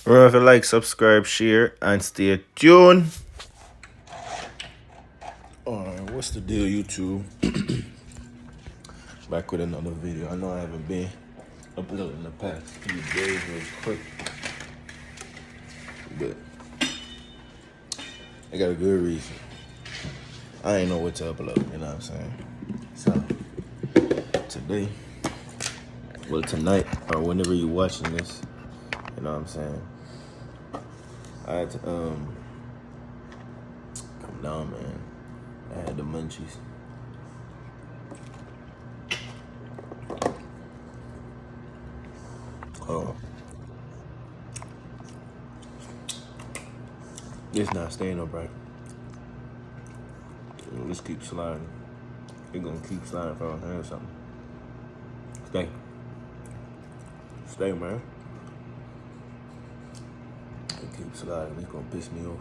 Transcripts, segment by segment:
Remember, if you like, subscribe, share, and stay tuned. Alright, what's the deal, YouTube? Back with another video. I know I haven't been uploading the past few days real quick, but I got a good reason. I ain't know what to upload, you know what I'm saying? So, today, well, tonight, or whenever you're watching this, you know what I'm saying? I had to, come down, man. I had the munchies. Oh. It's not staying upright. Let's keep sliding. It's gonna keep sliding for our hand or something. Stay. Stay, man. It keeps sliding. It's gonna piss me off.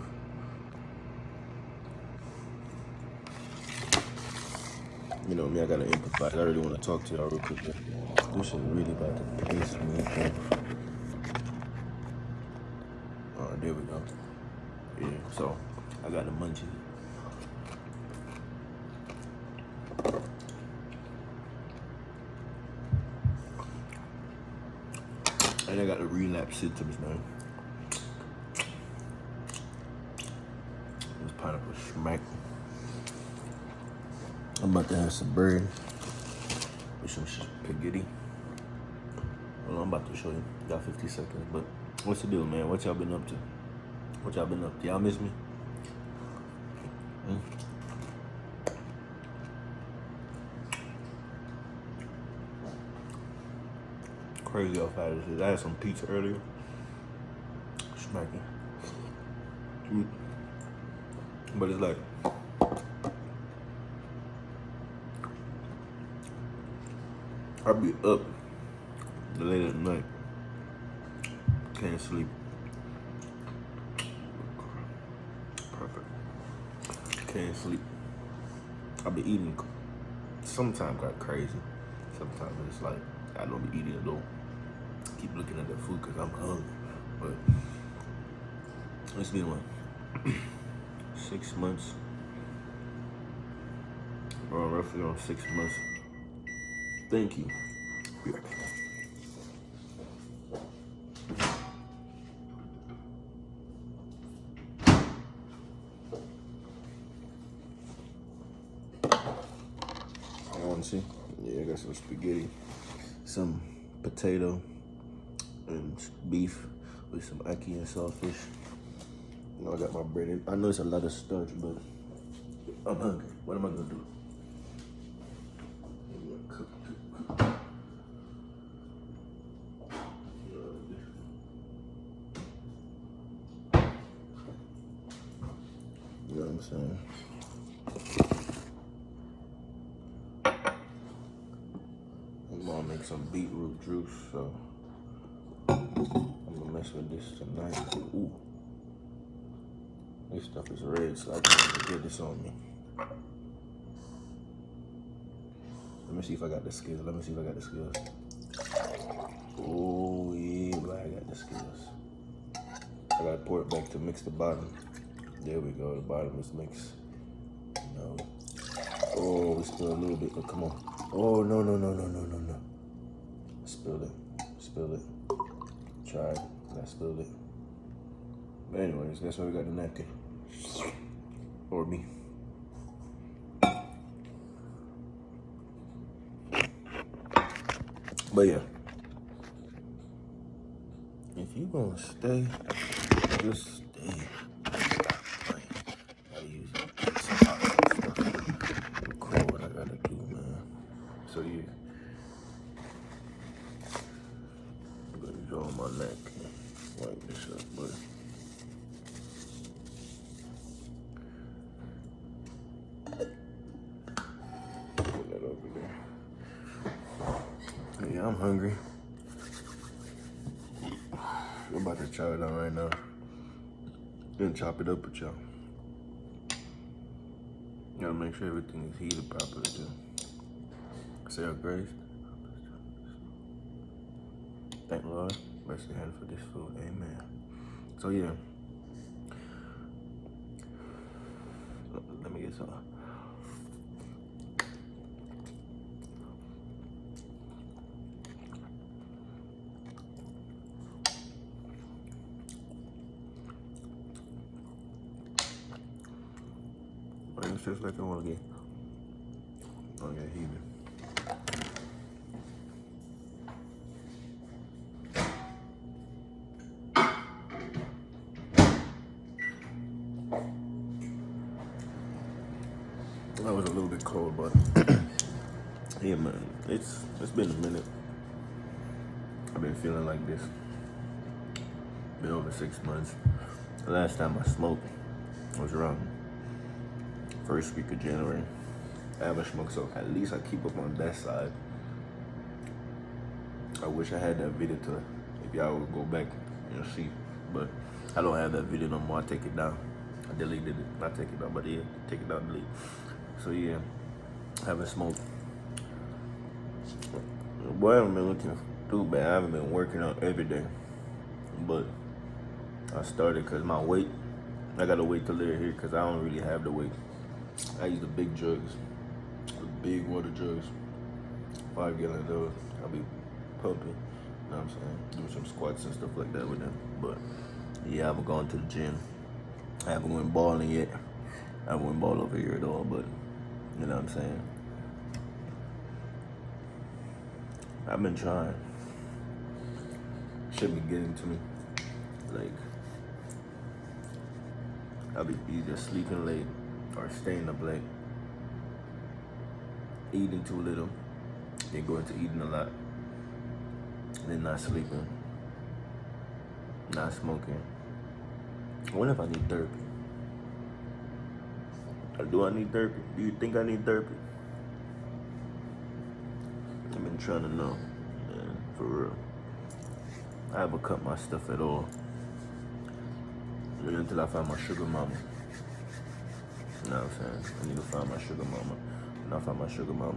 You know me, I gotta improvise. I really wanna talk to y'all real quick. This is really about to piss me off. Oh, there we go. Yeah, so I got the munchies. And I got the relapse symptoms, man. This pineapple smack. I'm about to have some bread with some spaghetti. Well, I'm about to show you. Got 50 seconds, but what's the deal, man? What y'all been up to? What y'all been up to? Y'all miss me? Crazy how fat this is. I had some pizza earlier. Smacking. But it's like, I'll be up late at night. Can't sleep. Perfect. Can't sleep. I'll be eating. Sometimes got crazy. Sometimes it's like I don't be eating it though. Keep looking at the food because I'm hungry. But it's been what? 6 months. Or roughly on 6 months. Thank you. Be right back. I want to see. Yeah, I got some spaghetti, some potato, and beef with some ackee and saltfish. You know, I got my bread in. I know it's a lot of starch, but I'm hungry. What am I gonna do? You know what I'm saying? I'm gonna make some beetroot juice, so I'm gonna mess with this tonight. Ooh. This stuff is red, so I can't get this on me. Let me see if I got the skills. Let me see if I got the skills. Oh, yeah, boy, I got the skills. I gotta pour it back to mix the bottom. There we go, the bottom is mixed. No. Oh, we spilled a little bit, but come on. Oh, no, no, no, no, no, no, no. Spilled it, spilled it. Tried, I spilled it. But anyways, that's why we got the napkin. Or me. But yeah. If you gonna stay, just stay. I use some hot stuff. Record what I gotta do, man. So yeah. I'm gonna draw my neck. Wipe this up, but put that over there. Yeah, I'm hungry. I'm about to chop it down right now. Then chop it up with y'all. Gotta make sure everything is heated properly too. Say our grace. Thank the Lord. Bless your hand for this food. Amen. So yeah. Let me get some. It's just like I want to get heated. That was a little bit cold, but yeah, man, it's been a minute. I've been feeling like this. Been over 6 months. The last time I smoked was around first week of January. I haven't smoked, so at least I keep up on that side. I wish I had that video to, if y'all would go back and see, but I don't have that video no more. I take it down. I deleted it. Not take it down, but yeah, take it down, delete. So yeah, I haven't smoked. Boy, I haven't been looking too bad. I haven't been working out every day, but I started because my weight, I gotta wait till they're here because I don't really have the weight. I use the big jugs, the big water jugs, 5 gallon of those. I'll be pumping, you know what I'm saying? Doing some squats and stuff like that with them. But yeah, I haven't gone to the gym. I haven't went balling yet. I haven't went ball over here at all, but you know what I'm saying? I've been trying. Should be getting to me. Like, I'll be either sleeping late or staying up late, eating too little, then going to eating a lot, then not sleeping, not smoking. I wonder if I need therapy. Or do I need therapy? Do you think I need therapy? I've been trying to know, man, for real. I haven't cut my stuff at all. Until I find my sugar mama. You know what I'm saying? I need to find my sugar mama. When I find my sugar mama,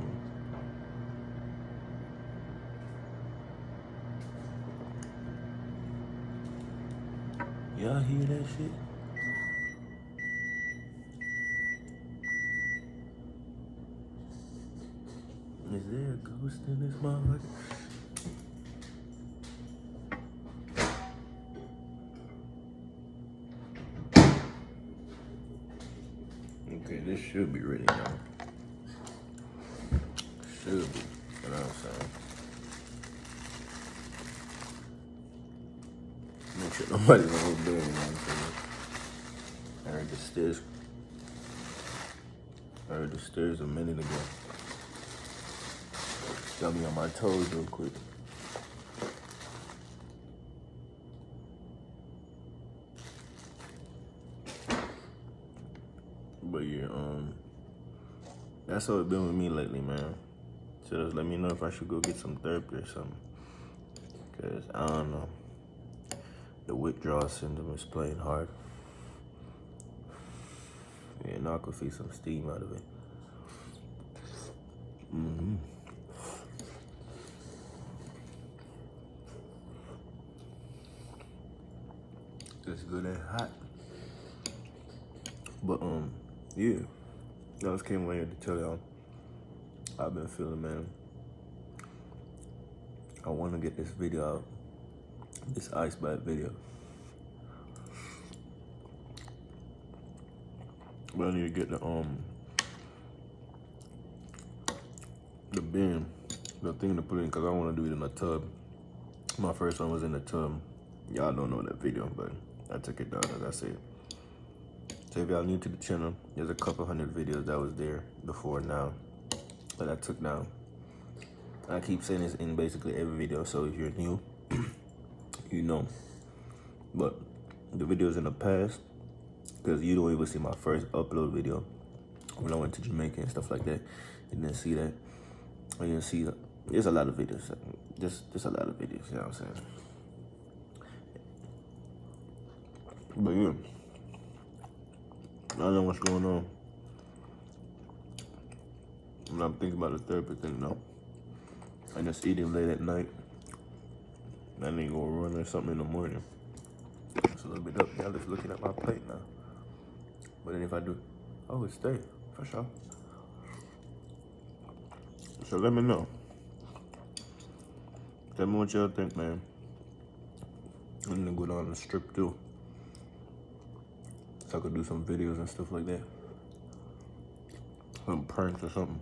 y'all hear that shit? Is there a ghost in this motherfucker? Okay, this should be ready now. Should be, you know what I'm saying? Make sure nobody's on the bed, you know what I'm saying? I heard the stairs a minute ago. Got me on my toes real quick. But yeah, that's how it's been with me lately, man. So just let me know if I should go get some therapy or something. Cause I don't know. The withdrawal syndrome is playing hard. Yeah, now I can feel some steam out of it. It's good and hot. But yeah. I just came over here to tell y'all I've been feeling, man. I want to get this video out. This ice bath video. But I need to get the bin, the thing to put in, because I want to do it in a tub. My first one was in the tub. Y'all don't know that video, but I took it down, as I said. So if y'all new to the channel, there's a couple hundred videos that was there before now that I took down. I keep saying this in basically every video, so if you're new, you know. But the videos in the past, because you don't even see my first upload video when I went to Jamaica and stuff like that. You didn't see that. You didn't see that. There's a lot of videos. Just a lot of videos, you know what I'm saying? But yeah, I don't know what's going on. When I'm thinking about the therapy thing now, I just eating late at night. I need to go run or something in the morning. It's a little bit Look, y'all just looking at my plate now. But then if I do, oh, it's steak, for sure. So let me know. Tell me what y'all think, man. I'm gonna go down the strip too. So I could do some videos and stuff like that. Some pranks or something.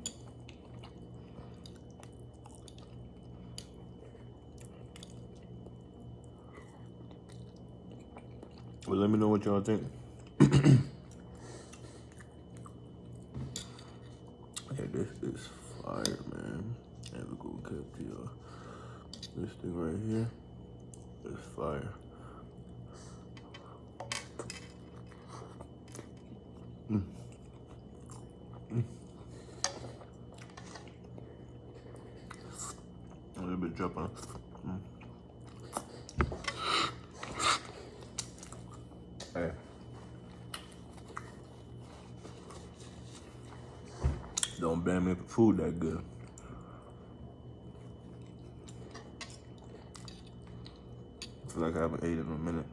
But let me know what y'all think. Yeah, this is fire, man. And we're gonna cut this thing right here. It's fire. A little bit drop on. Hey. Don't ban me for food that good. I feel like I haven't ate in a minute.